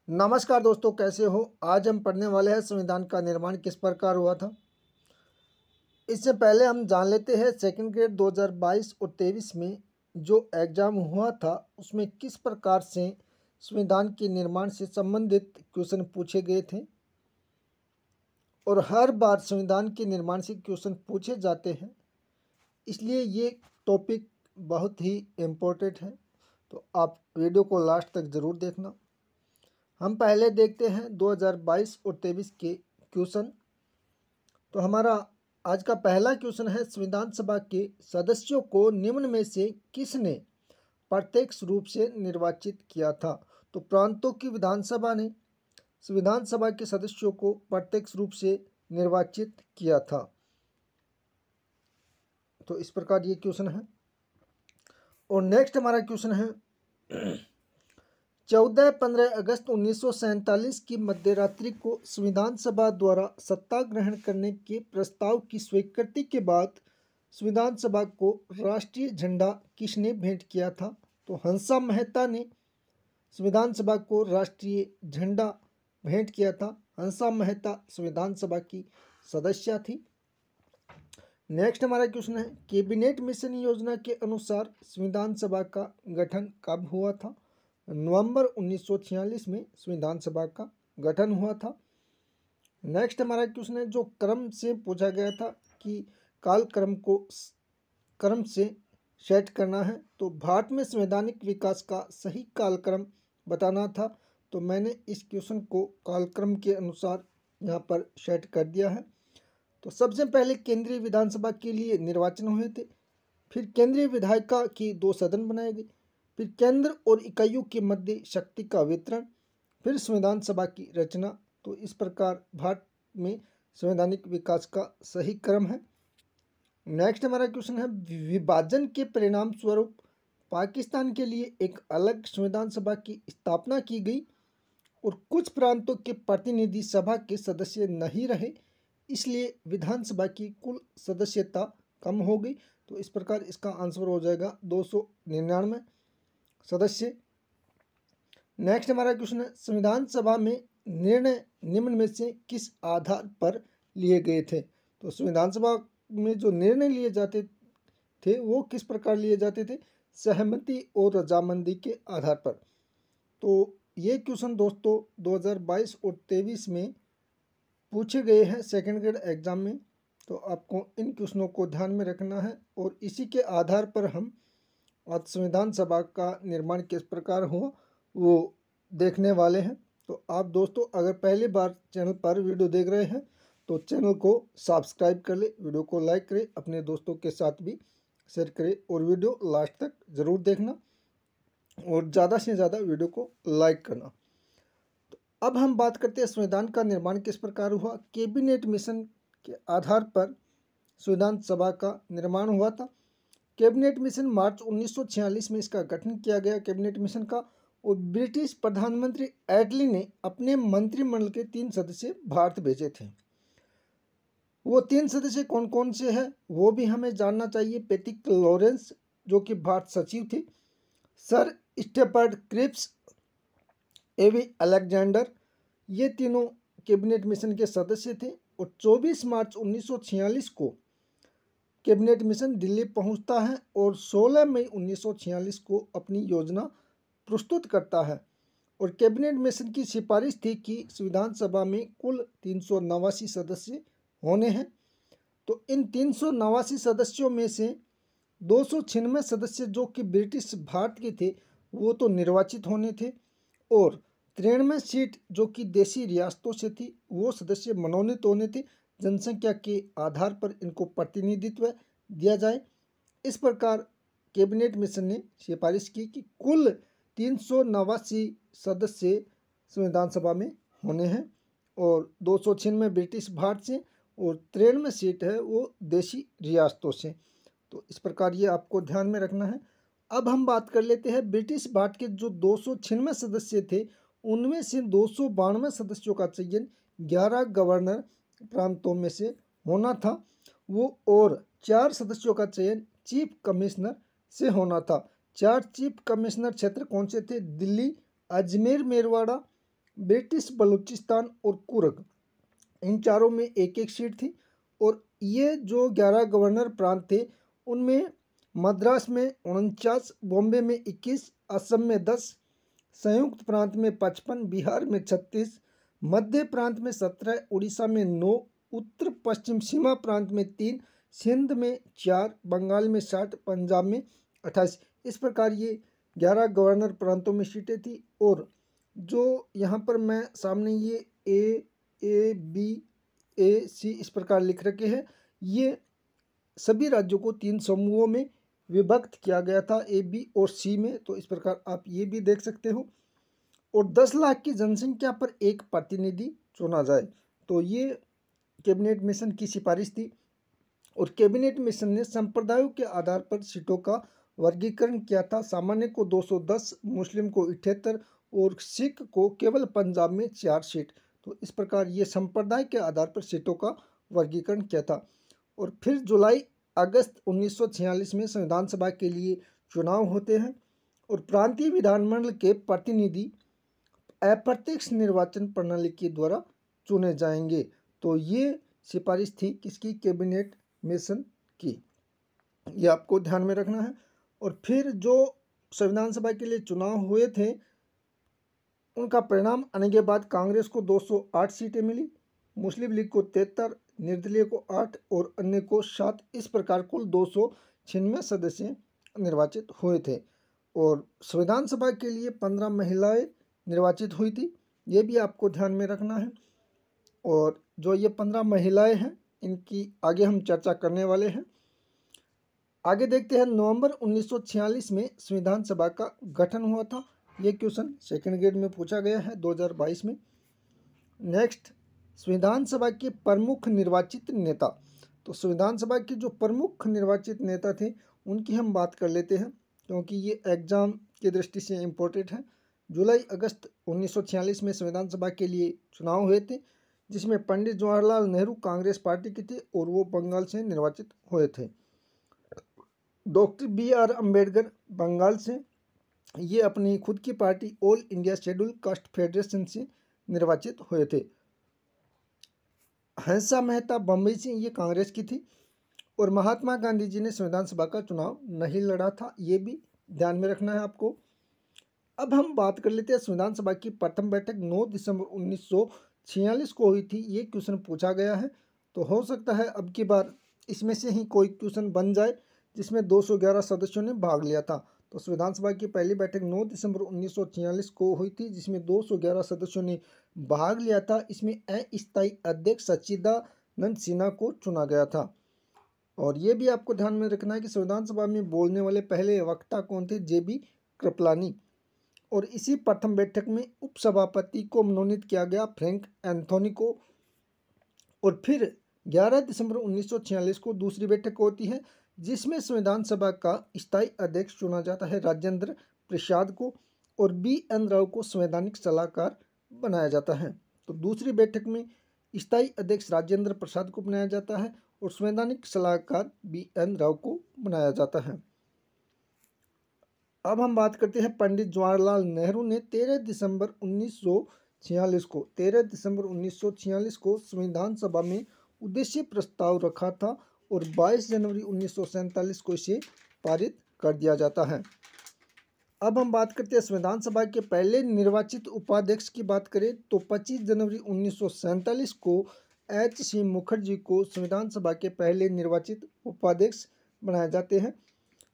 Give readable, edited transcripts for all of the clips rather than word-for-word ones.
नमस्कार दोस्तों, कैसे हो। आज हम पढ़ने वाले हैं संविधान का निर्माण किस प्रकार हुआ था। इससे पहले हम जान लेते हैं सेकंड ग्रेड 2022 और 23 में जो एग्ज़ाम हुआ था उसमें किस प्रकार से संविधान के निर्माण से संबंधित क्वेश्चन पूछे गए थे। और हर बार संविधान के निर्माण से क्वेश्चन पूछे जाते हैं, इसलिए ये टॉपिक बहुत ही इम्पोर्टेंट है। तो आप वीडियो को लास्ट तक ज़रूर देखना। हम पहले देखते हैं 2022 और 23 के क्वेश्चन। तो हमारा आज का पहला क्वेश्चन है, संविधान सभा के सदस्यों को निम्न में से किसने प्रत्यक्ष रूप से निर्वाचित किया था। तो प्रांतों की विधानसभा ने संविधान सभा के सदस्यों को प्रत्यक्ष रूप से निर्वाचित किया था। तो इस प्रकार ये क्वेश्चन है। और नेक्स्ट हमारा क्वेश्चन है 14-15 अगस्त 1947 की मध्यरात्रि को संविधान सभा द्वारा सत्ता ग्रहण करने के प्रस्ताव की स्वीकृति के बाद संविधान सभा को राष्ट्रीय झंडा किसने भेंट किया था। तो हंसा मेहता ने संविधान सभा को राष्ट्रीय झंडा भेंट किया था। हंसा मेहता संविधान सभा की सदस्य थी। नेक्स्ट हमारा क्वेश्चन है, कैबिनेट मिशन योजना के अनुसार संविधान सभा का गठन कब हुआ था। नवंबर 1946 में संविधान सभा का गठन हुआ था। नेक्स्ट हमारा क्वेश्चन है, जो क्रम से पूछा गया था कि काल क्रम को क्रम से सेट करना है। तो भारत में संवैधानिक विकास का सही कालक्रम बताना था। तो मैंने इस क्वेश्चन को कालक्रम के अनुसार यहाँ पर सेट कर दिया है। तो सबसे पहले केंद्रीय विधानसभा के लिए निर्वाचन हुए थे, फिर केंद्रीय विधायिका की 2 सदन बनाए गए, फिर केंद्र और इकाइयों के मध्य शक्ति का वितरण, फिर संविधान सभा की रचना। तो इस प्रकार भारत में संवैधानिक विकास का सही क्रम है। नेक्स्ट हमारा क्वेश्चन है, विभाजन के परिणाम स्वरूप पाकिस्तान के लिए एक अलग संविधान सभा की स्थापना की गई और कुछ प्रांतों के प्रतिनिधि सभा के सदस्य नहीं रहे, इसलिए विधानसभा की कुल सदस्यता कम हो गई। तो इस प्रकार इसका आंसर हो जाएगा 299 सदस्य। नेक्स्ट हमारा क्वेश्चन है, संविधान सभा में निर्णय निम्न में से किस आधार पर लिए गए थे। तो संविधान सभा में जो निर्णय लिए जाते थे वो किस प्रकार लिए जाते थे, सहमति और रजामंदी के आधार पर। तो ये क्वेश्चन दोस्तों 2022 और 23 में पूछे गए हैं सेकंड ग्रेड एग्जाम में। तो आपको इन क्वेश्चनों को ध्यान में रखना है और इसी के आधार पर हम आज संविधान सभा का निर्माण किस प्रकार हुआ वो देखने वाले हैं। तो आप दोस्तों अगर पहली बार चैनल पर वीडियो देख रहे हैं तो चैनल को सब्सक्राइब कर ले, वीडियो को लाइक करें, अपने दोस्तों के साथ भी शेयर करें और वीडियो लास्ट तक ज़रूर देखना और ज़्यादा से ज़्यादा वीडियो को लाइक करना। तो अब हम बात करते हैं संविधान का निर्माण किस प्रकार हुआ। कैबिनेट मिशन के आधार पर संविधान सभा का निर्माण हुआ था। कैबिनेट मिशन मार्च 1946 में इसका गठन किया गया कैबिनेट मिशन का, और ब्रिटिश प्रधानमंत्री एटली ने अपने मंत्रिमंडल के 3 सदस्य भारत भेजे थे। वो 3 सदस्य कौन कौन से हैं वो भी हमें जानना चाहिए। पैट्रिक लॉरेंस जो कि भारत सचिव थे, सर स्टेफर्ड क्रिप्स, एवी अलेक्जेंडर, ये तीनों कैबिनेट मिशन के सदस्य थे। और 24 मार्च 1946 को कैबिनेट मिशन दिल्ली पहुंचता है और 16 मई 1946 को अपनी योजना प्रस्तुत करता है। और कैबिनेट मिशन की सिफारिश थी कि संविधान सभा में कुल 389 सदस्य होने हैं। तो इन 389 सदस्यों में से 296 सदस्य जो कि ब्रिटिश भारत के थे वो तो निर्वाचित होने थे, और 93 सीट जो कि देशी रियासतों से थी वो सदस्य मनोनीत होने थे। जनसंख्या के आधार पर इनको प्रतिनिधित्व दिया जाए। इस प्रकार कैबिनेट मिशन ने सिफारिश की कि कुल 389 सदस्य संविधान सभा में होने हैं और 296 ब्रिटिश भारत से और 93 सीट है वो देशी रियासतों से। तो इस प्रकार ये आपको ध्यान में रखना है। अब हम बात कर लेते हैं ब्रिटिश भारत के जो 296 सदस्य थे उनमें से 292 सदस्यों का चयन 11 गवर्नर प्रांतों में से होना था वो, और 4 सदस्यों का चयन चीफ कमिश्नर से होना था। 4 चीफ कमिश्नर क्षेत्र कौन से थे, दिल्ली, अजमेर मेरवाड़ा, ब्रिटिश बलूचिस्तान और कुर्ग, इन चारों में एक एक सीट थी। और ये जो 11 गवर्नर प्रांत थे उनमें मद्रास में 49, बॉम्बे में 21, असम में 10, संयुक्त प्रांत में 55, बिहार में 36, मध्य प्रांत में 17, उड़ीसा में 9, उत्तर पश्चिम सीमा प्रांत में 3, सिंध में 4, बंगाल में 60, पंजाब में 28। इस प्रकार ये 11 गवर्नर प्रांतों में सीटें थी। और जो यहाँ पर मैं सामने ये ए बी ए सी इस प्रकार लिख रखे हैं, ये सभी राज्यों को 3 समूहों में विभक्त किया गया था, ए बी और सी में। तो इस प्रकार आप ये भी देख सकते हो। और 10 लाख की जनसंख्या पर एक प्रतिनिधि चुना जाए, तो ये कैबिनेट मिशन की सिफारिश थी। और कैबिनेट मिशन ने संप्रदायों के आधार पर सीटों का वर्गीकरण किया था। सामान्य को 210, मुस्लिम को 78 और सिख को केवल पंजाब में 4 सीट। तो इस प्रकार ये संप्रदाय के आधार पर सीटों का वर्गीकरण किया था। और फिर जुलाई अगस्त 1946 में संविधान सभा के लिए चुनाव होते हैं और प्रांतीय विधानमंडल के प्रतिनिधि अप्रत्यक्ष निर्वाचन प्रणाली के द्वारा चुने जाएंगे। तो ये सिफारिश थी किसकी? कैबिनेट मिशन की। ये आपको ध्यान में रखना है। और फिर जो संविधान सभा के लिए चुनाव हुए थे उनका परिणाम आने के बाद कांग्रेस को 208 सीटें मिली, मुस्लिम लीग को 73, निर्दलीय को 8 और अन्य को 7। इस प्रकार कुल 296 सदस्य निर्वाचित हुए थे। और संविधान सभा के लिए 15 महिलाएं निर्वाचित हुई थी, ये भी आपको ध्यान में रखना है। और जो ये 15 महिलाएं हैं इनकी आगे हम चर्चा करने वाले हैं। आगे देखते हैं, नवंबर 1946 में संविधान सभा का गठन हुआ था। ये क्वेश्चन सेकंड ग्रेड में पूछा गया है 2022 में। नेक्स्ट, संविधान सभा के प्रमुख निर्वाचित नेता। तो संविधान सभा के जो प्रमुख निर्वाचित नेता थे उनकी हम बात कर लेते हैं, क्योंकि ये एग्जाम की दृष्टि से इम्पोर्टेंट है। जुलाई अगस्त 1946 में संविधान सभा के लिए चुनाव हुए थे, जिसमें पंडित जवाहरलाल नेहरू कांग्रेस पार्टी के थे और वो बंगाल से निर्वाचित हुए थे। डॉक्टर BR अम्बेडकर बंगाल से, ये अपनी खुद की party all India schedule caste federation से निर्वाचित हुए थे। हंसा मेहता बम्बई से, ये कांग्रेस की थी। और महात्मा गांधी जी ने संविधान सभा का चुनाव नहीं लड़ा था, ये भी ध्यान में रखना है आपको। अब हम बात कर लेते हैं संविधान सभा की प्रथम बैठक 9 दिसंबर 1946 को हुई थी। ये क्वेश्चन पूछा गया है, तो हो सकता है अब की बार इसमें से ही कोई क्वेश्चन बन जाए जिसमें 211 सदस्यों ने भाग लिया था। तो संविधान सभा की पहली बैठक 9 दिसंबर 1946 को हुई थी, जिसमें 211 सदस्यों ने भाग लिया था। इसमें अस्थायी अध्यक्ष सच्चिदानंद सिन्हा को चुना गया था। और ये भी आपको ध्यान में रखना है कि संविधान सभा में बोलने वाले पहले वक्ता कौन थे? JB कृपलानी। और इसी प्रथम बैठक में उपसभापति को मनोनीत किया गया, फ्रैंक एंथोनी को। और फिर 11 दिसंबर 1946 को दूसरी बैठक होती है, जिसमें संविधान सभा का स्थायी अध्यक्ष चुना जाता है, राजेंद्र प्रसाद को। और BN राव को संवैधानिक सलाहकार बनाया जाता है। तो दूसरी बैठक में स्थायी अध्यक्ष राजेंद्र प्रसाद को बनाया जाता है और संवैधानिक सलाहकार BN राव को बनाया जाता है। अब हम बात करते हैं, पंडित जवाहरलाल नेहरू ने 13 दिसंबर 1946 को संविधान सभा में उद्देश्य प्रस्ताव रखा था और 22 जनवरी 1947 को इसे पारित कर दिया जाता है। अब हम बात करते हैं संविधान सभा के पहले निर्वाचित उपाध्यक्ष की बात करें तो 25 जनवरी 1947 को HC मुखर्जी को संविधान सभा के पहले निर्वाचित उपाध्यक्ष बनाए जाते हैं।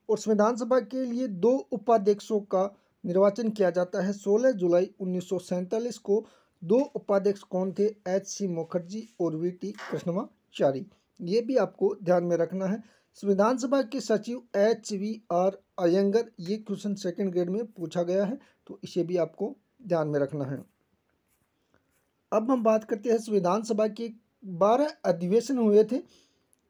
और संविधान सभा के लिए 2 उपाध्यक्षों का निर्वाचन किया जाता है। 16 जुलाई 1947 को 2 उपाध्यक्ष कौन थे? HC मुखर्जी और VT कृष्णमाचारी। ये भी आपको ध्यान में रखना है। संविधान सभा के सचिव HVR अयंगर, ये क्वेश्चन सेकंड ग्रेड में पूछा गया है, तो इसे भी आपको ध्यान में रखना है। अब हम बात करते हैं संविधान सभा के 12 अधिवेशन हुए थे।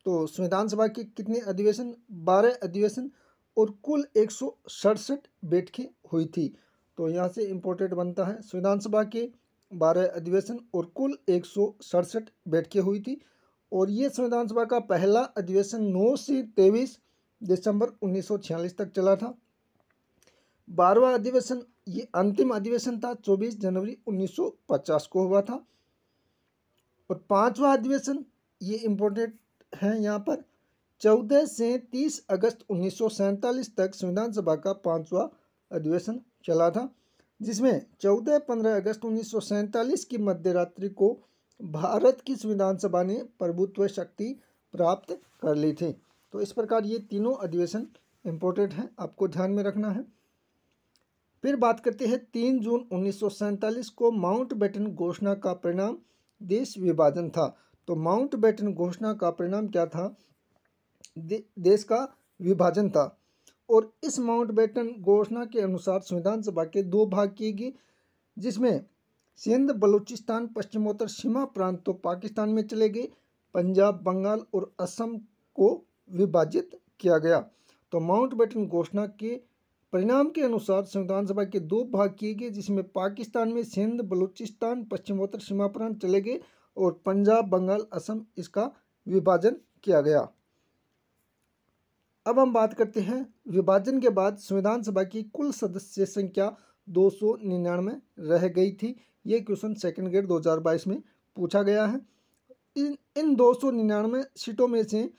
तो संविधान सभा के कितने अधिवेशन? 12 अधिवेशन और कुल 167 बैठकें हुई थी। तो यहाँ से इम्पोर्टेंट बनता है, संविधान सभा के 12 अधिवेशन और कुल 167 बैठकें हुई थी। और ये संविधान सभा का पहला अधिवेशन 9 से 23 दिसंबर 1946 तक चला था। 12वां अधिवेशन ये अंतिम अधिवेशन था, 24 जनवरी 1950 को हुआ था। और पांचवा अधिवेशन, ये इम्पोर्टेंट है यहाँ पर, 14 से 30 अगस्त 1947 तक संविधान सभा का पांचवा अधिवेशन चला था, जिसमें 14-15 अगस्त 1947 की मध्यरात्रि को भारत की संविधान सभा ने प्रभुत्व शक्ति प्राप्त कर ली थी। तो इस प्रकार ये तीनों अधिवेशन इम्पोर्टेंट हैं, आपको ध्यान में रखना है। फिर बात करते हैं 3 जून 1947 को माउंटबेटन घोषणा का परिणाम देश विभाजन था। तो माउंटबेटन घोषणा का परिणाम क्या था? देश का विभाजन था। और इस माउंटबेटन घोषणा के अनुसार संविधान सभा के 2 भाग किए गए, जिसमें सिंध बलूचिस्तान पश्चिमोत्तर सीमा प्रांत तो पाकिस्तान में चले गए, पंजाब बंगाल और असम को विभाजित किया गया। तो माउंटबेटन घोषणा के परिणाम के अनुसार संविधान सभा के 2 भाग किए गए, जिसमें पाकिस्तान में सिंध बलूचिस्तान पश्चिमोत्तर सीमा प्रांत चले गए और पंजाब बंगाल असम इसका विभाजन किया गया। अब हम बात करते हैं विभाजन के बाद संविधान सभा की कुल सदस्य संख्या 299 रह गई थी। ये क्वेश्चन सेकंड ग्रेड 2022 में पूछा गया है। इन 299 सीटों में से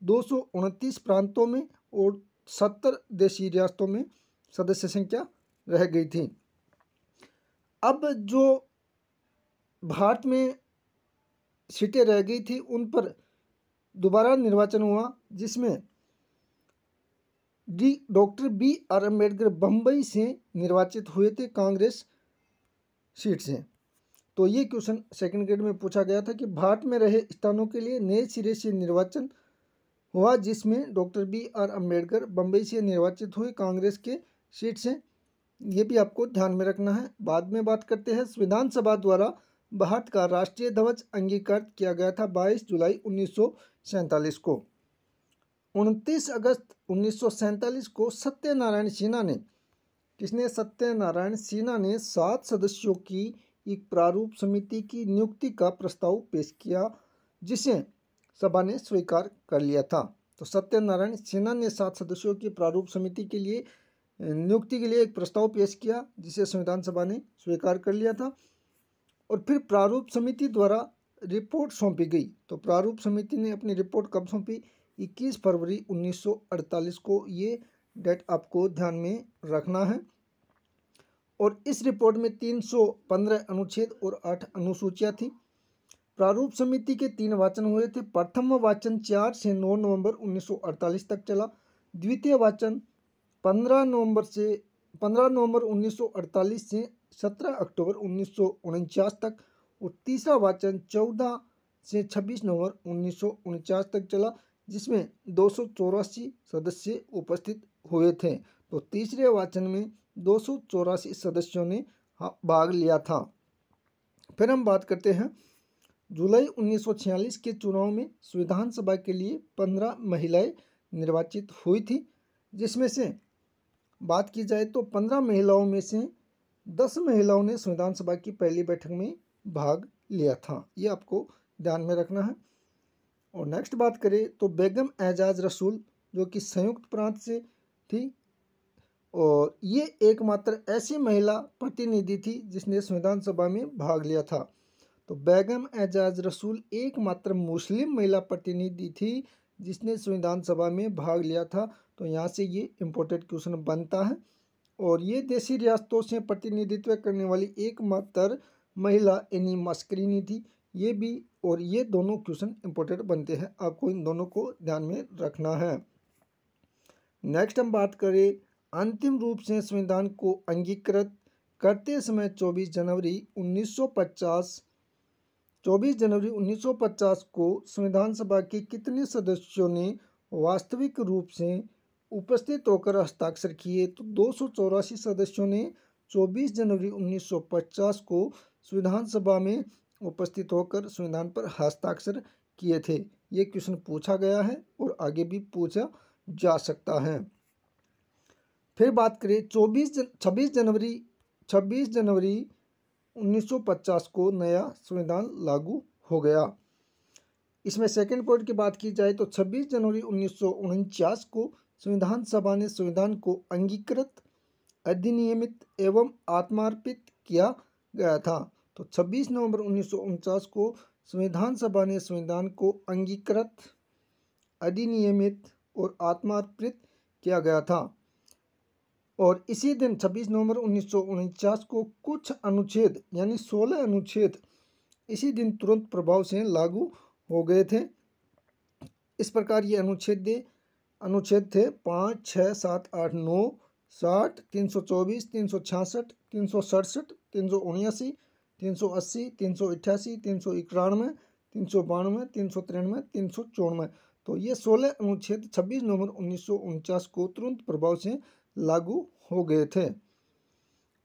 229 प्रांतों में और 70 देशी रियासतों में सदस्य संख्या रह गई थी। अब जो भारत में सीटें रह गई थी उन पर दोबारा निर्वाचन हुआ, जिसमें डॉक्टर BR अम्बेडकर बम्बई से निर्वाचित हुए थे कांग्रेस सीट से। तो ये क्वेश्चन सेकंड ग्रेड में पूछा गया था कि भारत में रहे स्थानों के लिए नए सिरे से निर्वाचन हुआ, जिसमें डॉक्टर BR अम्बेडकर बम्बई से निर्वाचित हुए कांग्रेस के सीट से। ये भी आपको ध्यान में रखना है। बाद में बात करते हैं संविधान सभा द्वारा भारत का राष्ट्रीय ध्वज अंगीकृत किया गया था 22 जुलाई 1947 को। 29 अगस्त 1947 को सत्यनारायण सिन्हा ने, किसने? सत्यनारायण सिन्हा ने 7 सदस्यों की एक प्रारूप समिति की नियुक्ति का प्रस्ताव पेश किया, जिसे सभा ने स्वीकार कर लिया था। तो सत्यनारायण सिन्हा ने 7 सदस्यों की प्रारूप समिति के लिए नियुक्ति के लिए एक प्रस्ताव पेश किया, जिसे संविधान सभा ने स्वीकार कर लिया था। और फिर प्रारूप समिति द्वारा रिपोर्ट सौंपी गई। तो प्रारूप समिति ने अपनी रिपोर्ट कब सौंपी? 21 फरवरी 1948 को। ये डेट आपको ध्यान में रखना है। और इस रिपोर्ट में 315 अनुच्छेद और 8 अनुसूचियाँ थी। प्रारूप समिति के 3 वाचन हुए थे। प्रथम वाचन 4 से 9 नवंबर 1948 तक चला। द्वितीय वाचन 15 नवंबर 1948 से 17 अक्टूबर 1949 तक। और तीसरा वाचन 14 से 26 नवंबर 1949 तक चला, जिसमें 284 सदस्य उपस्थित हुए थे। तो तीसरे वाचन में 284 सदस्यों ने भाग लिया था। फिर हम बात करते हैं जुलाई 1946 के चुनाव में संविधान सभा के लिए 15 महिलाएं निर्वाचित हुई थी, जिसमें से बात की जाए तो 15 महिलाओं में से 10 महिलाओं ने संविधान सभा की पहली बैठक में भाग लिया था। ये आपको ध्यान में रखना है। और नेक्स्ट बात करें तो बेगम एजाज रसूल, जो कि संयुक्त प्रांत से थी, और ये एकमात्र ऐसी महिला प्रतिनिधि थी जिसने संविधान सभा में भाग लिया था। तो बेगम एजाज रसूल एकमात्र मुस्लिम महिला प्रतिनिधि थी जिसने संविधान सभा में भाग लिया था। तो यहाँ से ये इम्पोर्टेंट क्वेश्चन बनता है। और ये देशी रियासतों से प्रतिनिधित्व करने वाली एकमात्र महिला एनी मस्करीनी थी। ये भी और ये दोनों क्वेश्चन इम्पोर्टेंट बनते हैं, आपको इन दोनों को ध्यान में रखना है। नेक्स्ट हम बात करें अंतिम रूप से संविधान को अंगीकृत करते समय 24 जनवरी 1950 को संविधान सभा के कितने सदस्यों ने वास्तविक रूप से उपस्थित होकर हस्ताक्षर किए? तो 284 सदस्यों ने 24 जनवरी 1950 को संविधान सभा में उपस्थित होकर संविधान पर हस्ताक्षर किए थे। ये क्वेश्चन पूछा गया है और आगे भी पूछा जा सकता है। फिर बात करें 26 जनवरी 1950 को नया संविधान लागू हो गया। इसमें सेकंड पॉइंट की बात की जाए तो 26 जनवरी 1949 को संविधान सभा ने संविधान को अंगीकृत अधिनियमित एवं आत्मार्पित किया गया था। तो 26 नवंबर 1949 को संविधान सभा ने संविधान को अंगीकृत, अधिनियमित और आत्मार्पित किया गया था। और इसी दिन 26 नवंबर 1949 को कुछ अनुच्छेद यानी 16 अनुच्छेद इसी दिन तुरंत प्रभाव से लागू हो गए थे। इस प्रकार ये अनुच्छेद थे 5, 6, 7, 8, 9, 60, 324, 366, 367, 379, 380, 388, 391, 392, 393, 394। तो ये 16 अनुच्छेद 26 नवंबर 1949 को तुरंत प्रभाव से लागू हो गए थे।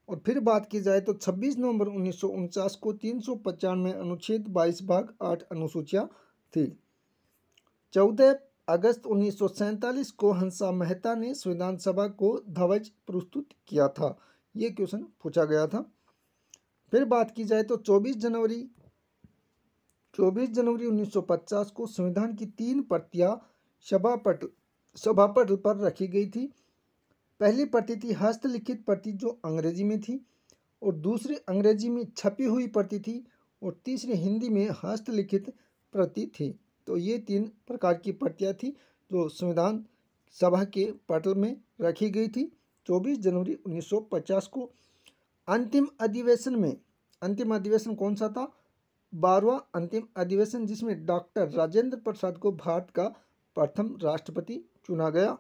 और फिर बात की जाए तो 26 नवंबर 1949 को 395 अनुच्छेद 22 भाग 8 अनुसूचियाँ थी। 14 अगस्त 1947 को हंसा मेहता ने संविधान सभा को ध्वज प्रस्तुत किया था। ये क्वेश्चन पूछा गया था। फिर बात की जाए तो 24 जनवरी 1950 को संविधान की 3 प्रतियां सभापटल पर रखी गई थी। पहली प्रति थी हस्तलिखित प्रति जो अंग्रेजी में थी, और दूसरी अंग्रेजी में छपी हुई प्रति थी, और तीसरी हिंदी में हस्तलिखित प्रति थी। तो ये 3 प्रकार की प्रतियां थी जो संविधान सभा के पटल में रखी गई थी 24 जनवरी 1950 को। अंतिम अधिवेशन कौन सा था? 12वां अंतिम अधिवेशन, जिसमें डॉक्टर राजेंद्र प्रसाद को भारत का प्रथम राष्ट्रपति चुना गया।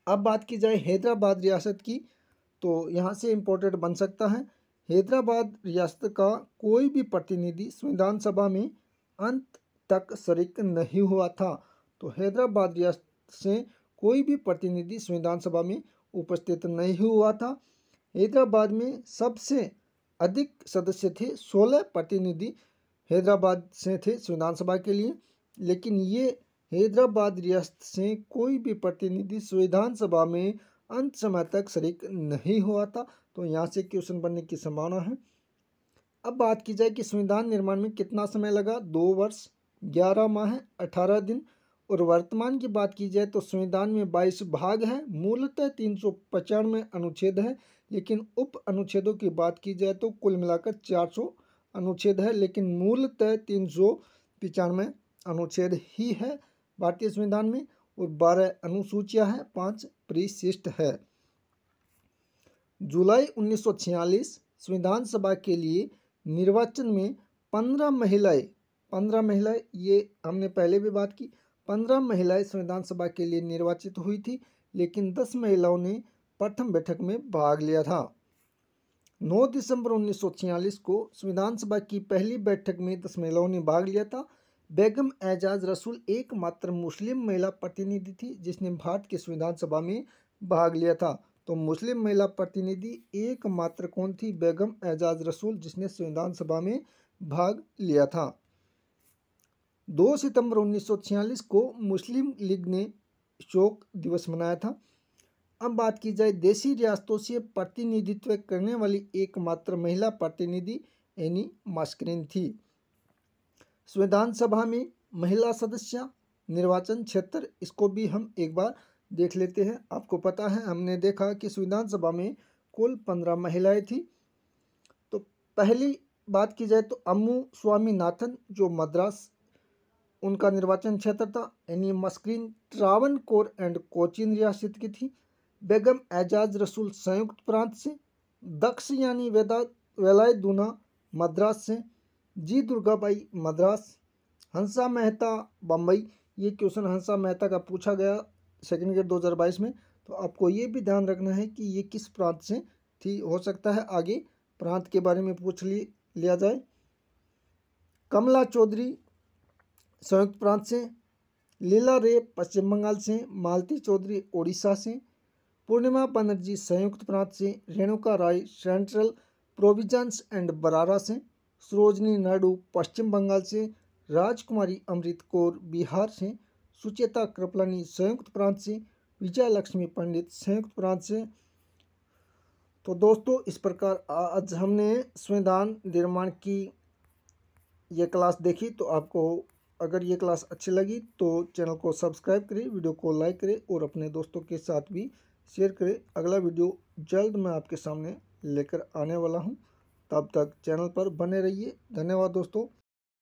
अब बात की जाए हैदराबाद रियासत की, तो यहाँ से इम्पोर्टेंट बन सकता है। हैदराबाद रियासत का कोई भी प्रतिनिधि संविधान सभा में अंत तक शरीक नहीं हुआ था। तो हैदराबाद रियासत से कोई भी प्रतिनिधि संविधान सभा में उपस्थित नहीं हुआ था। हैदराबाद में सबसे अधिक सदस्य थे, 16 प्रतिनिधि हैदराबाद से थे संविधान सभा के लिए, लेकिन ये हैदराबाद रियासत से कोई भी प्रतिनिधि संविधान सभा में अंत समय तक शरीक नहीं हुआ था। तो यहाँ से क्वेश्चन बनने की संभावना है। अब बात की जाए कि संविधान निर्माण में कितना समय लगा? 2 वर्ष 11 माह 18 दिन। और वर्तमान की बात की जाए तो संविधान में 22 भाग हैं, मूलतः 395 अनुच्छेद हैं, लेकिन उप अनुच्छेदों की बात की जाए तो कुल मिलाकर 400 अनुच्छेद है, लेकिन मूलतः 395 अनुच्छेद ही है भारतीय संविधान में, और 12 अनुसूचियां हैं, 5 परिशिष्ट है। जुलाई 1946 संविधान सभा के लिए निर्वाचन में 15 महिलाएं, ये हमने पहले भी बात की, 15 महिलाएं संविधान सभा के लिए निर्वाचित हुई थी, लेकिन 10 महिलाओं ने प्रथम बैठक में भाग लिया था। 9 दिसंबर 1946 को संविधान सभा की पहली बैठक में 10 महिलाओं ने भाग लिया था। बेगम एजाज रसूल एकमात्र मुस्लिम महिला प्रतिनिधि थी जिसने भारत के संविधान सभा में भाग लिया था। तो मुस्लिम महिला प्रतिनिधि एकमात्र कौन थी? बेगम एजाज रसूल, जिसने संविधान सभा में भाग लिया था। 2 सितंबर 1946 को मुस्लिम लीग ने शोक दिवस मनाया था। अब बात की जाए देशी रियासतों से प्रतिनिधित्व करने वाली एकमात्र महिला प्रतिनिधि एनी मस्करीन थी। संविधान सभा में महिला सदस्य, निर्वाचन क्षेत्र, इसको भी हम एक बार देख लेते हैं। आपको पता है, हमने देखा कि संविधान सभा में कुल 15 महिलाएं थी। तो पहली बात की जाए तो अम्मू स्वामीनाथन जो मद्रास उनका निर्वाचन क्षेत्र था। Any Mascarene Travancore and Cochin रियासत की थी। बेगम एजाज रसूल संयुक्त प्रांत से। दक्ष यानी वेलायदूना मद्रास से। जी दुर्गाबाई मद्रास। हंसा मेहता बम्बई। ये क्वेश्चन हंसा मेहता का पूछा गया सेकंड ग्रेड 2022 में। तो आपको ये भी ध्यान रखना है कि ये किस प्रांत से थी, हो सकता है आगे प्रांत के बारे में पूछ लिया जाए। कमला चौधरी संयुक्त प्रांत से। लीला रे पश्चिम बंगाल से। मालती चौधरी ओडिशा से। पूर्णिमा बनर्जी संयुक्त प्रांत से। रेणुका राय सेंट्रल प्रोविंस एंड बरारा से। सरोजनी नायडू पश्चिम बंगाल से। राजकुमारी अमृत कौर बिहार से। सुचेता कृपलानी संयुक्त प्रांत से। विजय लक्ष्मी पंडित संयुक्त प्रांत से। तो दोस्तों, इस प्रकार आज हमने संविधान निर्माण की ये क्लास देखी। तो आपको अगर ये क्लास अच्छी लगी तो चैनल को सब्सक्राइब करें, वीडियो को लाइक करें और अपने दोस्तों के साथ भी शेयर करें। अगला वीडियो जल्द मैं आपके सामने लेकर आने वाला हूं। तब तक चैनल पर बने रहिए। धन्यवाद दोस्तों।